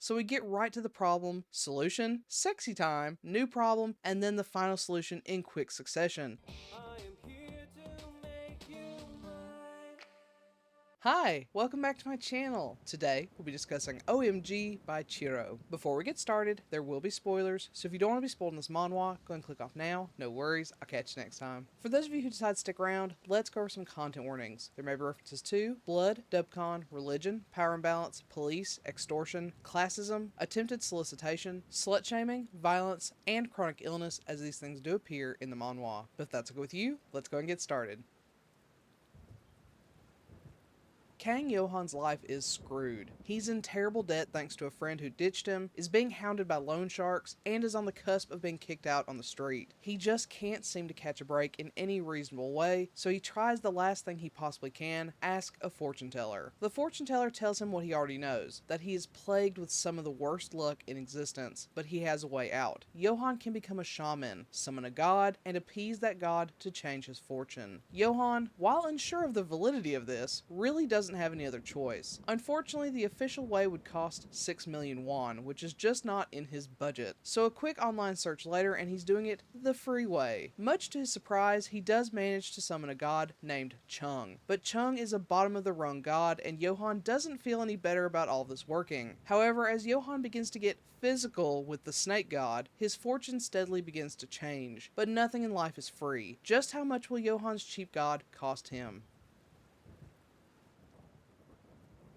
So we get right to the problem, solution, sexy time, new problem, and then the final solution in quick succession. I am here to make you mine. Hi, welcome back to my channel. Today, we'll be discussing OMG by Chiro. Before we get started, there will be spoilers, so if you don't want to be spoiled in this manhwa, go and click off now. No worries, I'll catch you next time. For those of you who decide to stick around, let's go over some content warnings. There may be references to blood, dubcon, religion, power imbalance, police, extortion, classism, attempted solicitation, slut-shaming, violence, and chronic illness, as these things do appear in the manhwa. But if that's okay with you, let's go and get started. Kang Johan's life is screwed. He's in terrible debt thanks to a friend who ditched him, is being hounded by loan sharks, and is on the cusp of being kicked out on the street. He just can't seem to catch a break in any reasonable way, so he tries the last thing he possibly can, ask a fortune teller. The fortune teller tells him what he already knows, that he is plagued with some of the worst luck in existence, but he has a way out. Johan can become a shaman, summon a god, and appease that god to change his fortune. Johan, while unsure of the validity of this, really doesn't have any other choice. Unfortunately, the official way would cost 6 million won, which is just not in his budget. So a quick online search later and he's doing it the free way. Much to his surprise, he does manage to summon a god named Chung. But Chung is a bottom of the rung god and Johan doesn't feel any better about all this working. However, as Johan begins to get physical with the snake god, his fortune steadily begins to change. But nothing in life is free. Just how much will Johan's cheap god cost him?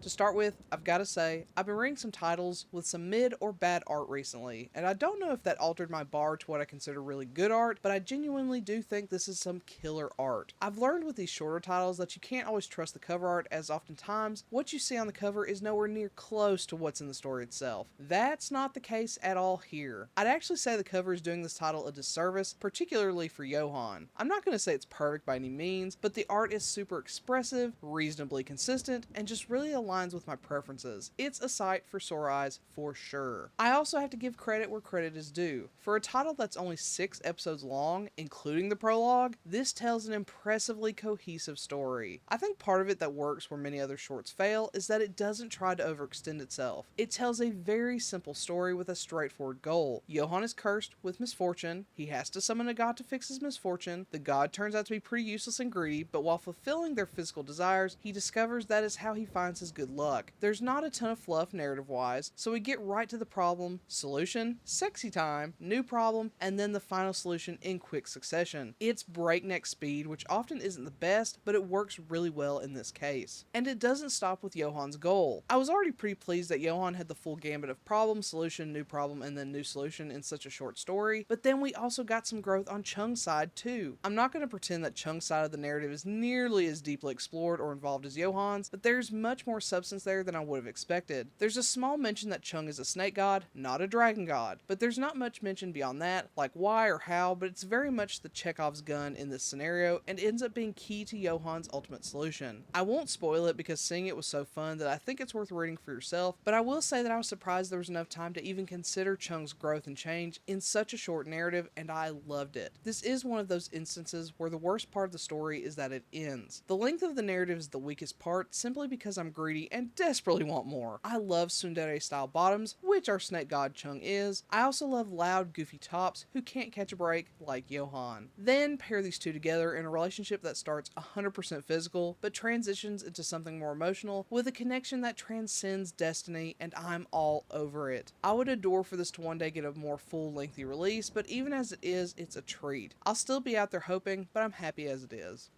To start with, I've got to say, I've been reading some titles with some mid or bad art recently, and I don't know if that altered my bar to what I consider really good art, but I genuinely do think this is some killer art. I've learned with these shorter titles that you can't always trust the cover art, as oftentimes what you see on the cover is nowhere near close to what's in the story itself. That's not the case at all here. I'd actually say the cover is doing this title a disservice, particularly for Johan. I'm not going to say it's perfect by any means, but the art is super expressive, reasonably consistent, and just really aligns with my preferences. It's a sight for sore eyes for sure. I also have to give credit where credit is due. For a title that's only 6 episodes long, including the prologue, this tells an impressively cohesive story. I think part of it that works where many other shorts fail is that it doesn't try to overextend itself. It tells a very simple story with a straightforward goal. Johan is cursed with misfortune. He has to summon a god to fix his misfortune. The god turns out to be pretty useless and greedy, but while fulfilling their physical desires, he discovers that is how he finds his good luck. There's not a ton of fluff narrative-wise, so we get right to the problem, solution, sexy time, new problem, and then the final solution in quick succession. It's breakneck speed, which often isn't the best, but it works really well in this case. And it doesn't stop with Johan's goal. I was already pretty pleased that Johan had the full gambit of problem, solution, new problem, and then new solution in such a short story, but then we also got some growth on Chung's side too. I'm not going to pretend that Chung's side of the narrative is nearly as deeply explored or involved as Johan's, but there's much more substance there than I would have expected. There's a small mention that Chung is a snake god, not a dragon god, but there's not much mention beyond that, like why or how, but it's very much the Chekhov's gun in this scenario and ends up being key to Johan's ultimate solution. I won't spoil it because seeing it was so fun that I think it's worth reading for yourself, but I will say that I was surprised there was enough time to even consider Chung's growth and change in such a short narrative, and I loved it. This is one of those instances where the worst part of the story is that it ends. The length of the narrative is the weakest part simply because I'm greedy and desperately want more. I love tsundere style bottoms, which our snake god Chung is. I also love loud, goofy tops who can't catch a break like Johan. Then pair these two together in a relationship that starts 100% physical, but transitions into something more emotional with a connection that transcends destiny, and I'm all over it. I would adore for this to one day get a more full lengthy release, but even as it is, it's a treat. I'll still be out there hoping, but I'm happy as it is.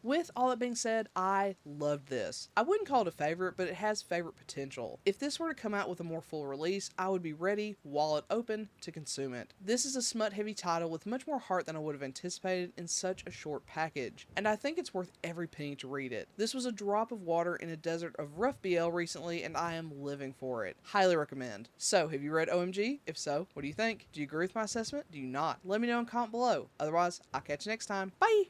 With all that being said, I loved this. I wouldn't call it a favorite, but it has favorite potential. If this were to come out with a more full release, I would be ready, wallet open, to consume it. This is a smut-heavy title with much more heart than I would have anticipated in such a short package, and I think it's worth every penny to read it. This was a drop of water in a desert of rough BL recently, and I am living for it. Highly recommend. So, have you read OMG? If so, what do you think? Do you agree with my assessment? Do you not? Let me know in comment below. Otherwise, I'll catch you next time. Bye!